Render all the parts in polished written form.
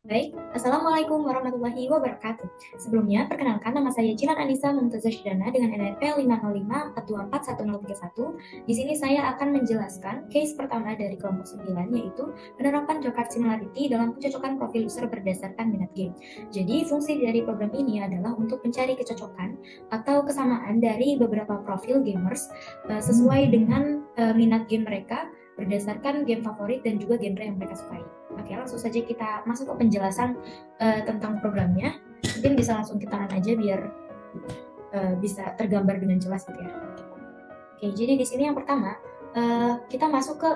Baik, Assalamualaikum warahmatullahi wabarakatuh. Sebelumnya, perkenalkan nama saya Jilan Anissa Mumtazah Shidana dengan NPL 50542411031. Di sini saya akan menjelaskan case pertama dari kelompok 9, yaitu penerapan Jokart Similarity dalam pencocokan profil user berdasarkan minat game. Jadi, fungsi dari program ini adalah untuk mencari kecocokan atau kesamaan dari beberapa profil gamers sesuai dengan minat game mereka berdasarkan game favorit dan juga genre yang mereka sukai. Oke, langsung saja kita masuk ke penjelasan tentang programnya. Mungkin bisa langsung kita run aja biar bisa tergambar dengan jelas gitu ya. Oke, jadi di sini yang pertama kita masuk ke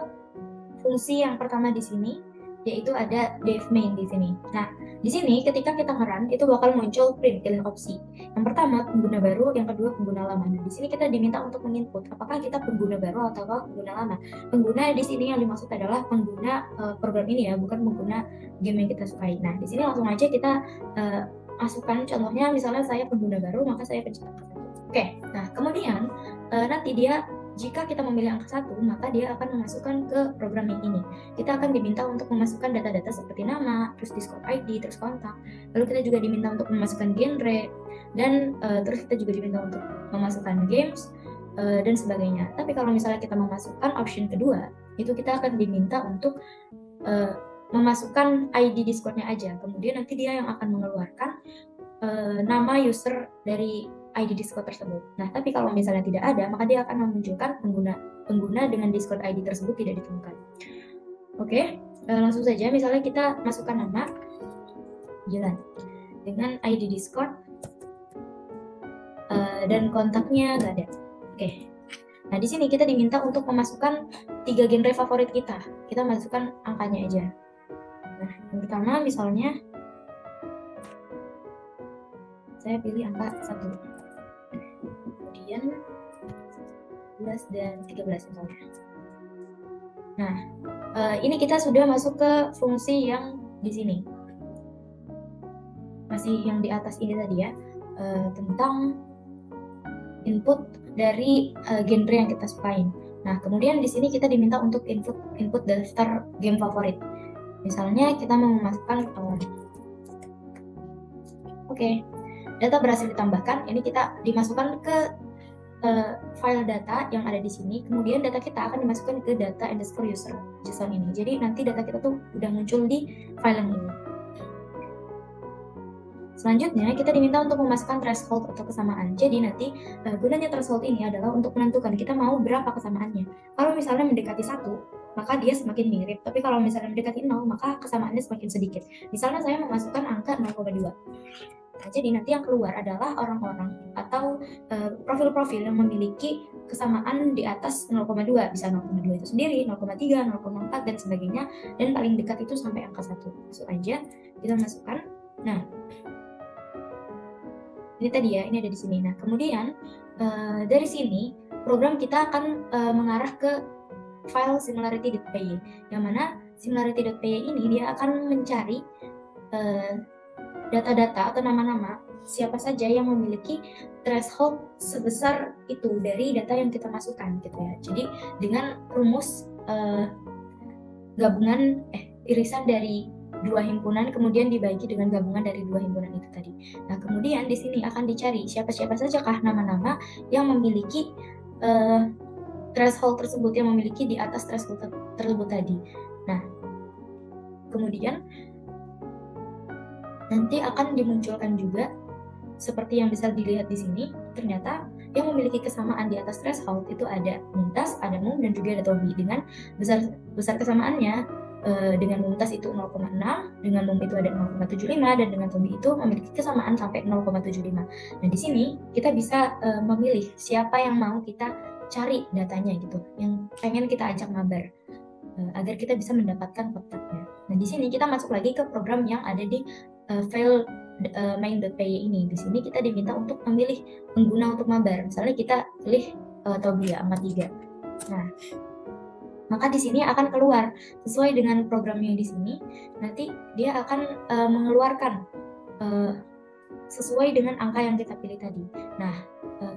fungsi yang pertama di sini, yaitu ada dev main di sini. Nah, di sini ketika kita nge-run itu bakal muncul print pilih opsi. Yang pertama pengguna baru, yang kedua pengguna lama. Nah, di sini kita diminta untuk menginput apakah kita pengguna baru atau pengguna lama. Pengguna di sini yang dimaksud adalah pengguna program ini ya, bukan pengguna game yang kita sukai. Nah, di sini langsung aja kita masukkan contohnya, misalnya saya pengguna baru, maka saya pencet angka 1. Oke, nah kemudian nanti dia jika kita memilih angka 1, maka dia akan memasukkan ke program yang ini. Kita akan diminta untuk memasukkan data-data seperti nama, terus Discord ID, terus kontak. Lalu kita juga diminta untuk memasukkan genre, dan terus kita juga diminta untuk memasukkan games, dan sebagainya. Tapi kalau misalnya kita memasukkan option kedua, itu kita akan diminta untuk memasukkan ID Discord-nya aja. Kemudian nanti dia yang akan mengeluarkan nama user dari ID Discord tersebut. Nah, tapi kalau misalnya tidak ada, maka dia akan memunculkan pengguna dengan Discord ID tersebut tidak ditemukan. Oke, langsung saja. Misalnya kita masukkan nama Jalan dengan ID Discord dan kontaknya nggak ada. Oke. Nah, di sini kita diminta untuk memasukkan 3 genre favorit kita. Kita masukkan angkanya aja. Nah, yang pertama misalnya saya pilih angka 1. Kemudian 11 dan 13 misalnya. Nah, ini kita sudah masuk ke fungsi yang di sini. Masih yang di atas ini tadi ya, tentang input dari genre yang kita sukain. Nah, kemudian di sini kita diminta untuk input daftar game favorit. Misalnya kita mau memasukkan oke, data berhasil ditambahkan. Ini kita dimasukkan ke file data yang ada di sini. Kemudian data kita akan dimasukkan ke data underscore user JSON ini. Jadi nanti data kita tuh udah muncul di file yang ini. Selanjutnya, kita diminta untuk memasukkan threshold atau kesamaan. Jadi nanti gunanya threshold ini adalah untuk menentukan kita mau berapa kesamaannya. Kalau misalnya mendekati 1, maka dia semakin mirip. Tapi kalau misalnya mendekati 0, maka kesamaannya semakin sedikit. Misalnya saya memasukkan angka 0,2. Nah, jadi nanti yang keluar adalah orang-orang atau profil-profil yang memiliki kesamaan di atas 0,2. Bisa 0,2 itu sendiri, 0,3, 0,4, dan sebagainya. Dan paling dekat itu sampai angka 1. Masuk aja, kita masukkan. Nah, ini tadi ya, ini ada di sini. Nah, kemudian dari sini program kita akan mengarah ke file similarity.py, yang mana similarity.py ini dia akan mencari data-data atau nama-nama siapa saja yang memiliki threshold sebesar itu dari data yang kita masukkan gitu ya. Jadi dengan rumus gabungan irisan dari 2 himpunan kemudian dibagi dengan gabungan dari 2 himpunan itu tadi. Nah, kemudian di sini akan dicari siapa-siapa sajakah nama-nama yang memiliki threshold tersebut, yang memiliki di atas threshold tersebut tadi. Nah, kemudian nanti akan dimunculkan juga seperti yang bisa dilihat di sini. Ternyata yang memiliki kesamaan di atas threshold itu ada Mumtaz, ada Mum, dan juga ada Tobi. Dengan besar kesamaannya, dengan Mumtaz itu 0,6, dengan Mum itu ada 0,75, dan dengan Tobi itu memiliki kesamaan sampai 0,75. Nah, di sini kita bisa memilih siapa yang mau kita cari datanya gitu, yang pengen kita ajak mabar agar kita bisa mendapatkan kontaknya. Nah, di sini kita masuk lagi ke program yang ada di file main.py ini. Di sini kita diminta untuk memilih pengguna untuk mabar. Misalnya kita pilih Tobia 43. Nah, maka di sini akan keluar sesuai dengan programnya di sini. Nanti dia akan mengeluarkan sesuai dengan angka yang kita pilih tadi. Nah,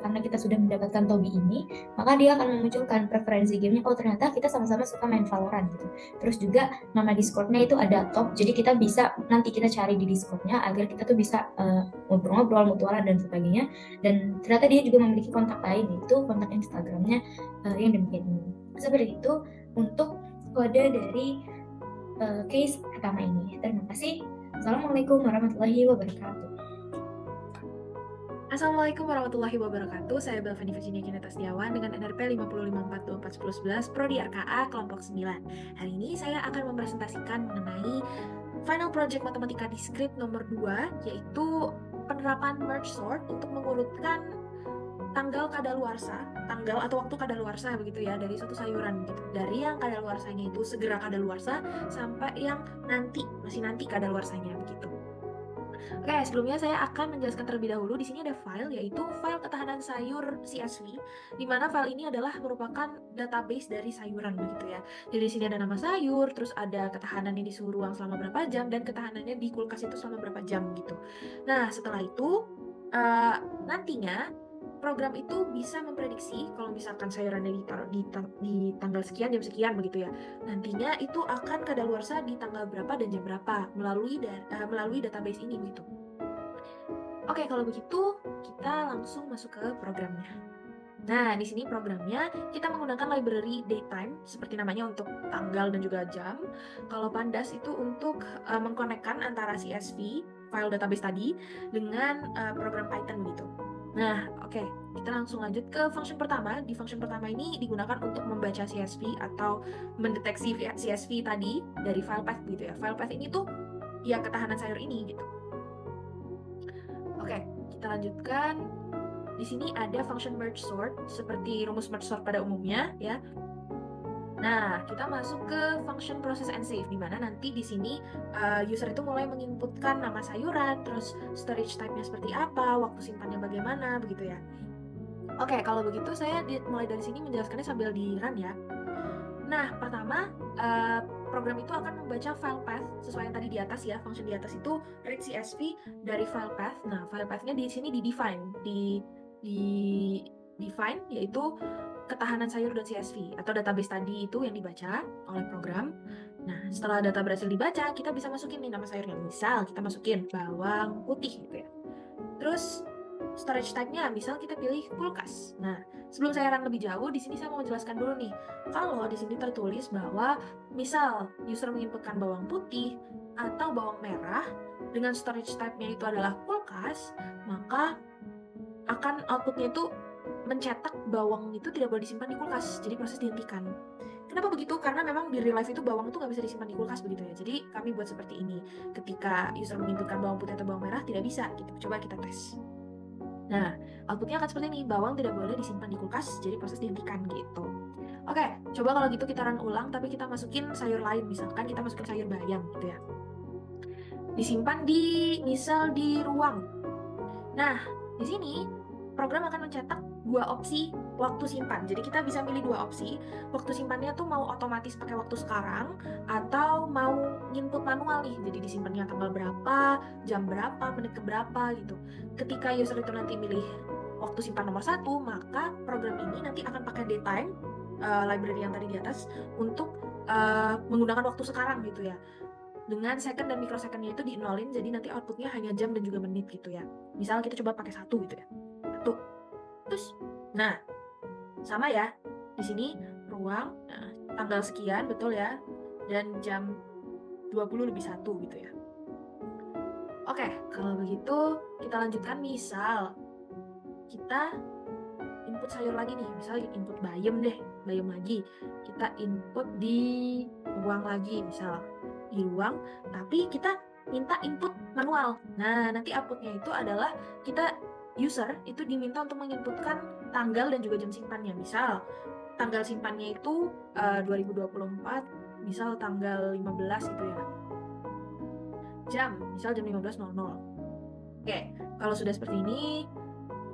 karena kita sudah mendapatkan Tobi ini, maka dia akan memunculkan preferensi gamenya. Oh, ternyata kita sama-sama suka main Valorant gitu. Terus juga nama Discordnya itu ada top, jadi kita bisa nanti kita cari di Discordnya agar kita tuh bisa ngobrol-ngobrol, mutualan dan sebagainya. Dan ternyata dia juga memiliki kontak lain, yaitu kontak Instagramnya yang demikian ini. Seperti itu untuk kode dari case pertama ini. Terima kasih. Assalamualaikum warahmatullahi wabarakatuh. Assalamualaikum warahmatullahi wabarakatuh. Saya Belvani Virginia Kineta Setiawan dengan NRP 554241011 Prodi RKA kelompok 9. Hari ini saya akan mempresentasikan mengenai final project matematika diskrit nomor 2, yaitu penerapan merge sort untuk mengurutkan tanggal tanggal atau waktu kadaluarsa begitu ya, dari suatu sayuran gitu. Dari yang kadaluarsanya itu segera kadaluarsa sampai yang masih nanti kadaluarsanya begitu. Oke, sebelumnya saya akan menjelaskan terlebih dahulu. Di sini ada file, yaitu file ketahanan sayur CSV, di mana file ini adalah merupakan database dari sayuran begitu ya. Jadi di sini ada nama sayur, terus ada ketahanannya di suhu ruang selama berapa jam, dan ketahanannya di kulkas itu selama berapa jam gitu. Nah, setelah itu nantinya program itu bisa memprediksi kalau misalkan sayurannya ditaruh di tanggal sekian, jam sekian begitu ya. Nantinya itu akan kadaluarsa di tanggal berapa dan jam berapa melalui database ini gitu. Oke, kalau begitu kita langsung masuk ke programnya. Nah, di sini programnya kita menggunakan library datetime seperti namanya untuk tanggal dan juga jam. Kalau pandas itu untuk mengkonekkan antara CSV file database tadi dengan program Python gitu. Nah, oke, kita langsung lanjut ke function pertama. Di function pertama ini digunakan untuk membaca CSV atau mendeteksi CSV tadi dari file path gitu ya. File path ini tuh ya ketahanan sayur ini gitu. Oke, kita lanjutkan. Di sini ada function merge sort seperti rumus merge sort pada umumnya ya. Nah, kita masuk ke function process and save, di mana nanti di sini user itu mulai menginputkan nama sayuran, terus storage type-nya seperti apa, waktu simpannya bagaimana, begitu ya. Oke, kalau begitu saya mulai dari sini menjelaskannya sambil di run ya. Nah, pertama program itu akan membaca file path sesuai yang tadi di atas ya. Function di atas itu read CSV dari file path. Nah, file path-nya di sini define yaitu ketahanan sayur dan CSV atau database tadi itu yang dibaca oleh program. Nah, setelah data berhasil dibaca, kita bisa masukin nih nama sayurnya. Misal kita masukin bawang putih gitu ya. Terus storage type-nya misal kita pilih kulkas. Nah, sebelum saya run lebih jauh, di sini saya mau menjelaskan dulu nih. Kalau di sini tertulis bahwa misal user menginputkan bawang putih atau bawang merah dengan storage type-nya itu adalah kulkas, maka akan output-nya itu mencetak bawang itu tidak boleh disimpan di kulkas, jadi proses dihentikan. Kenapa begitu? Karena memang di real life itu bawang itu nggak bisa disimpan di kulkas begitu ya. Jadi kami buat seperti ini. Ketika user menginputkan bawang putih atau bawang merah tidak bisa gitu. Coba kita tes. Nah, outputnya akan seperti ini. Bawang tidak boleh disimpan di kulkas, jadi proses dihentikan gitu. Oke, coba kalau gitu kita run ulang, tapi kita masukin sayur lain. Misalkan kita masukin sayur bayam gitu ya. Disimpan misal di ruang. Nah, di sini program akan mencetak dua opsi waktu simpan. Jadi kita bisa milih dua opsi. Waktu simpannya tuh mau otomatis pakai waktu sekarang atau mau input manual nih. Jadi disimpannya tanggal berapa, jam berapa, menit ke berapa gitu. Ketika user itu nanti milih waktu simpan nomor 1, maka program ini nanti akan pakai datetime library yang tadi di atas untuk menggunakan waktu sekarang gitu ya. Dengan second dan microsecond-nya itu di-nolin, jadi nanti outputnya hanya jam dan juga menit gitu ya. Misal kita coba pakai 1 gitu ya. 1. Terus, nah, sama ya. Di sini ruang, tanggal sekian, betul ya. Dan jam 20:01 gitu ya. Oke, kalau begitu kita lanjutkan. Misal kita input sayur lagi nih. Misal input bayam deh, bayam lagi. Kita input di ruang lagi, misal di ruang, tapi kita minta input manual. Nah, nanti outputnya itu adalah user itu diminta untuk menginputkan tanggal dan juga jam simpannya. Misal tanggal simpannya itu 2024, misal tanggal 15 gitu ya. Jam, misal jam 15.00. Oke, kalau sudah seperti ini,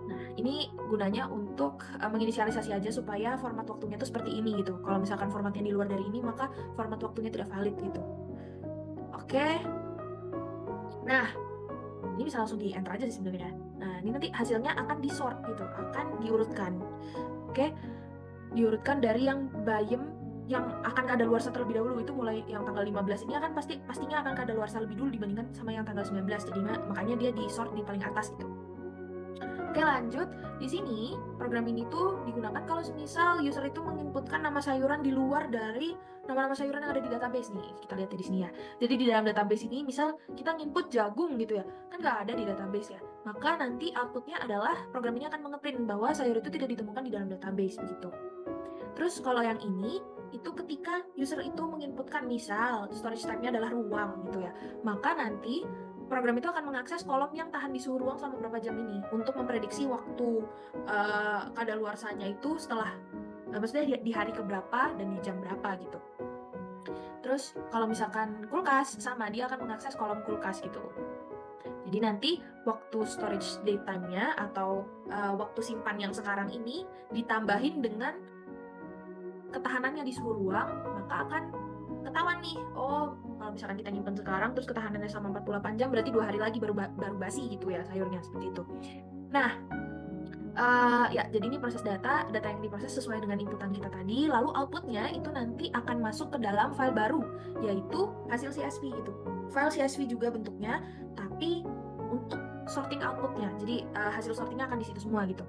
nah ini gunanya untuk menginisialisasi aja supaya format waktunya itu seperti ini gitu. Kalau misalkan formatnya di luar dari ini, maka format waktunya tidak valid gitu. Oke. Nah, ini bisa langsung di enter aja sih sebenarnya. Nah, ini nanti hasilnya akan di sort gitu, akan diurutkan. Oke, diurutkan dari yang bayem yang akan kadaluarsa terlebih dahulu. Itu mulai yang tanggal 15 ini akan pastinya akan kadaluarsa lebih dulu dibandingkan sama yang tanggal 19. Jadi makanya dia di sort di paling atas gitu. Oke, lanjut. Di sini program ini tuh digunakan kalau semisal user itu menginputkan nama sayuran di luar dari nama-nama sayuran yang ada di database nih. Kita lihat di sini ya. Jadi di dalam database ini misal kita nginput jagung gitu ya, kan nggak ada di database ya. Maka nanti outputnya adalah program ini akan mengeprint bahwa sayur itu tidak ditemukan di dalam database begitu. Terus kalau yang ini itu ketika user itu menginputkan misal storage type-nya adalah ruang gitu ya, maka nanti program itu akan mengakses kolom yang tahan di suhu ruang selama berapa jam ini untuk memprediksi waktu kadaluarsanya itu setelah maksudnya di hari keberapa dan di jam berapa gitu. Terus kalau misalkan kulkas sama, dia akan mengakses kolom kulkas gitu. Jadi nanti waktu storage daytime-nya atau waktu simpan yang sekarang ini ditambahin dengan ketahanannya di suhu ruang, maka akan ketahuan nih, oh kalau misalkan kita nyimpen sekarang terus ketahanannya sama 48 jam berarti 2 hari lagi baru basi gitu ya sayurnya, seperti itu. Nah, ya jadi ini proses data yang diproses sesuai dengan inputan kita tadi, lalu outputnya itu nanti akan masuk ke dalam file baru, yaitu hasil CSV gitu. File CSV juga bentuknya, tapi untuk sorting outputnya, jadi hasil sortingnya akan di situ semua gitu.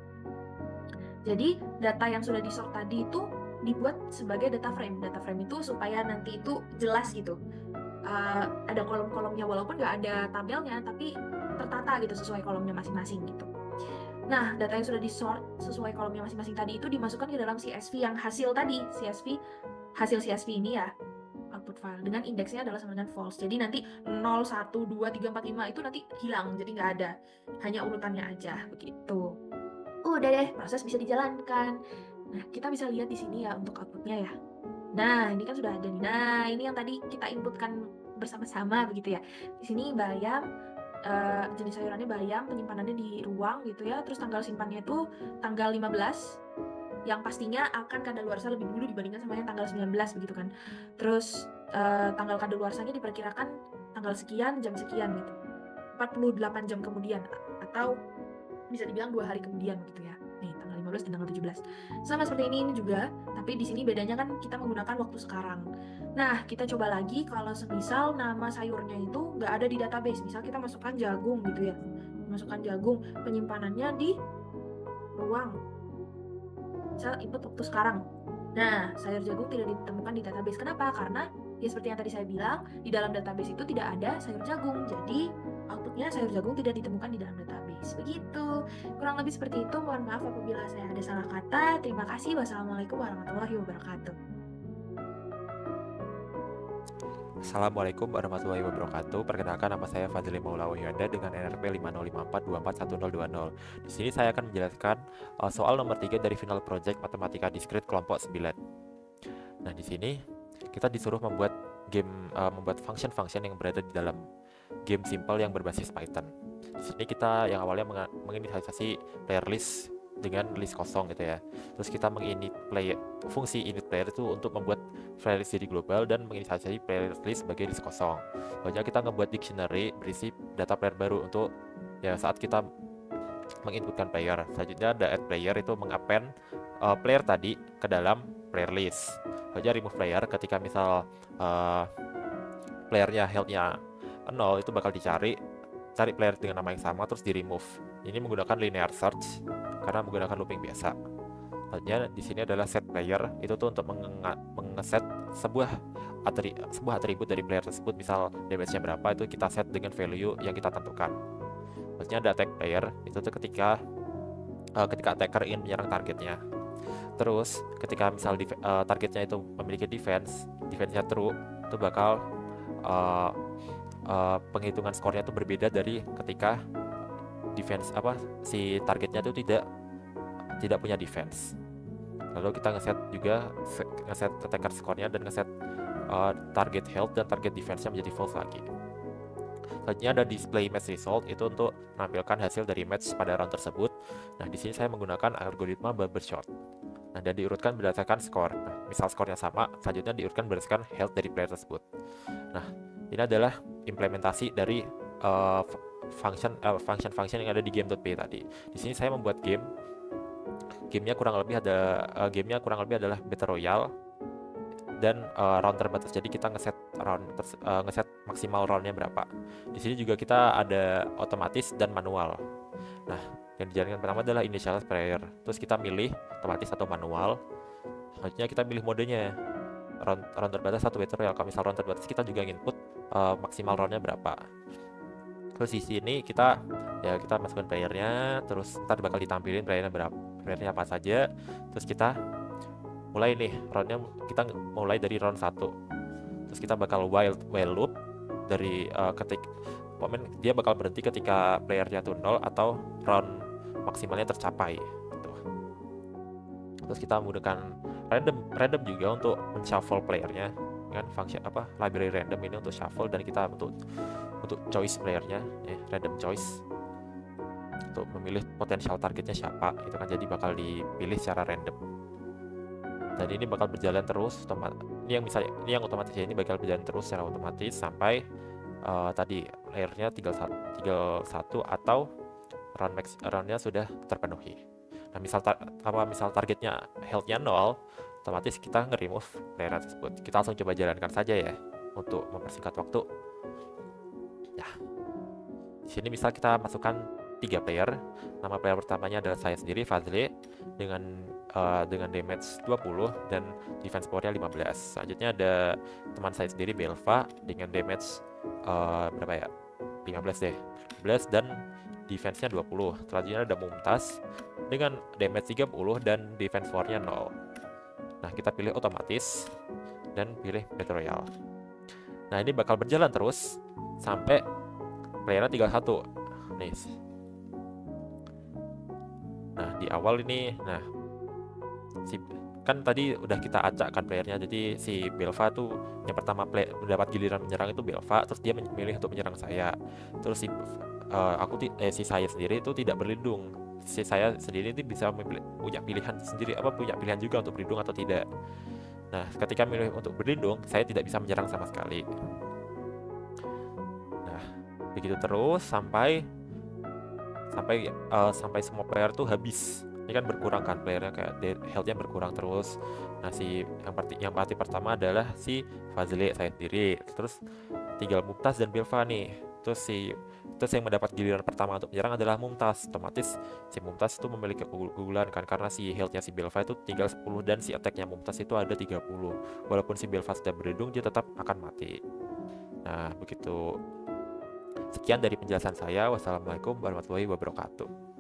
Jadi data yang sudah disort tadi itu dibuat sebagai data frame. Data frame itu supaya nanti itu jelas gitu. Ada kolom-kolomnya walaupun nggak ada tabelnya, tapi tertata gitu sesuai kolomnya masing-masing gitu. Nah, data yang sudah disort sesuai kolomnya masing-masing tadi itu dimasukkan ke dalam CSV yang hasil tadi. Hasil CSV ini ya, output file dengan indeksnya adalah sama dengan false. Jadi nanti 0, 1, 2, 3, 4, 5 itu nanti hilang, jadi nggak ada. Hanya urutannya aja begitu. Udah deh, proses bisa dijalankan. Nah, kita bisa lihat di sini ya untuk outputnya ya. Nah, ini kan sudah ada nih. Nah, ini yang tadi kita inputkan bersama-sama begitu ya. Di sini bayam, jenis sayurannya bayam, penyimpanannya di ruang gitu ya. Terus tanggal simpannya itu tanggal 15, yang pastinya akan kadaluarsa lebih dulu dibandingkan sama yang tanggal 19 begitu kan. Terus tanggal kadaluarsanya diperkirakan tanggal sekian, jam sekian gitu. 48 jam kemudian atau bisa dibilang 2 hari kemudian gitu ya. Nih, tanggal 15 dan tanggal 17. Sama seperti ini juga, tapi di sini bedanya kan kita menggunakan waktu sekarang. Nah, kita coba lagi kalau semisal nama sayurnya itu nggak ada di database. Misal kita masukkan jagung gitu ya. Masukkan jagung, penyimpanannya di ruang. Misal input waktu sekarang. Nah, sayur jagung tidak ditemukan di database. Kenapa? Karena ya seperti yang tadi saya bilang, di dalam database itu tidak ada sayur jagung. Jadi outputnya sayur jagung tidak ditemukan di dalam database. Begitu. Kurang lebih seperti itu. Mohon maaf apabila saya ada salah kata. Terima kasih. Wassalamualaikum warahmatullahi wabarakatuh. Assalamualaikum warahmatullahi wabarakatuh. Perkenalkan, nama saya Fadli Maula Wahyanda dengan NRP 5054241020. Di sini saya akan menjelaskan soal nomor 3 dari final project Matematika Diskrit kelompok 9. Nah, di sini kita disuruh membuat membuat function-function yang berada di dalam game simple yang berbasis Python. Di sini kita yang awalnya menginisialisasi player list dengan list kosong gitu ya. Terus kita menginit fungsi init player itu untuk membuat playlist jadi global dan menginisialisasi playlist sebagai list kosong. Lalu kita ngebuat dictionary berisi data player baru untuk ya saat kita menginputkan player. Selanjutnya ada add player itu mengappend player tadi ke dalam player list. Lalu remove player ketika misal playernya health-nya 0 itu bakal cari player dengan nama yang sama terus di remove. Ini menggunakan linear search karena menggunakan looping biasa. Selanjutnya di sini adalah set player, itu tuh untuk mengeset sebuah atribut dari player tersebut, misal damage-nya berapa itu kita set dengan value yang kita tentukan. Selanjutnya ada attack player, itu tuh ketika attacker ingin menyerang targetnya. Terus ketika misal targetnya itu memiliki defense-nya true, itu bakal penghitungan skornya itu berbeda dari ketika si targetnya itu tidak punya defense. Lalu kita ngeset attacker skornya dan ngeset target health dan target defense-nya menjadi false lagi. Selanjutnya ada display match result, itu untuk menampilkan hasil dari match pada round tersebut. Nah, di sini saya menggunakan algoritma bubble sort. Nah, dan diurutkan berdasarkan skor. Nah, misal skornya sama, selanjutnya diurutkan berdasarkan health dari player tersebut. Nah, ini adalah implementasi dari function yang ada di game.py tadi. Di sini saya membuat gamenya kurang lebih adalah battle royale dan round terbatas. Jadi kita ngeset maksimal roundnya berapa. Di sini juga kita ada otomatis dan manual. Nah, yang dijalankan pertama adalah initial player. Terus kita milih otomatis atau manual. Selanjutnya kita pilih modenya. Round terbatas atau battle royale. Kalau misal round terbatas kita juga input maksimal roundnya berapa. Terus di sini kita masukkan playernya. Terus ntar bakal ditampilin playernya apa saja. Terus kita mulai nih roundnya, kita mulai dari round 1. Terus kita bakal while loop dari dia bakal berhenti ketika playernya tuh 0 atau round maksimalnya tercapai gitu. Terus kita menggunakan random juga untuk men-shuffle playernya dengan function library random ini untuk shuffle, dan kita untuk choice playernya random choice untuk memilih potensial targetnya siapa itu kan, jadi bakal dipilih secara random. Dan ini bakal berjalan terus ini yang otomatis ini bakal berjalan terus secara otomatis sampai tadi layernya tinggal satu atau roundnya sudah terpenuhi. Nah, misal targetnya health-nya 0, otomatis kita nge-remove player tersebut. Kita langsung coba jalankan saja ya untuk mempersingkat waktu. Ya, di sini misal kita masukkan 3 player. Nama player pertamanya adalah saya sendiri, Fazli, dengan damage 20 dan defense power-nya 15. Selanjutnya ada teman saya sendiri, Belva, dengan damage berapa ya? 15 deh. 15 dan defense-nya 20. Selanjutnya ada Mumtaz dengan damage 30 dan defense power-nya 0. Nah, kita pilih otomatis dan pilih battle royale. Nah, ini bakal berjalan terus sampai playernya tinggal 1. Nih. Nah, di awal ini, kan tadi udah kita acakkan playernya, jadi si Belva tuh yang pertama mendapat giliran menyerang itu Belva, terus dia memilih untuk menyerang saya. Terus si saya sendiri itu tidak berlindung. Si saya sendiri itu bisa punya pilihan juga untuk berlindung atau tidak. Nah, ketika memilih untuk berlindung, saya tidak bisa menyerang sama sekali. Nah, begitu terus sampai semua player tuh habis. Ini kan berkurang kan playernya, kayak health-nya berkurang terus. Nah, yang mati pertama adalah si Fazli, saya sendiri. Terus tinggal Mumtaz dan Belva nih. Terus yang mendapat giliran pertama untuk menyerang adalah Mumtaz. Otomatis si Mumtaz itu memiliki keunggulan kan, karena si health-nya si Belva itu tinggal 10 dan si attack-nya Mumtaz itu ada 30. Walaupun si Belva sudah berlindung, dia tetap akan mati. Nah, begitu. Sekian dari penjelasan saya. Wassalamualaikum warahmatullahi wabarakatuh.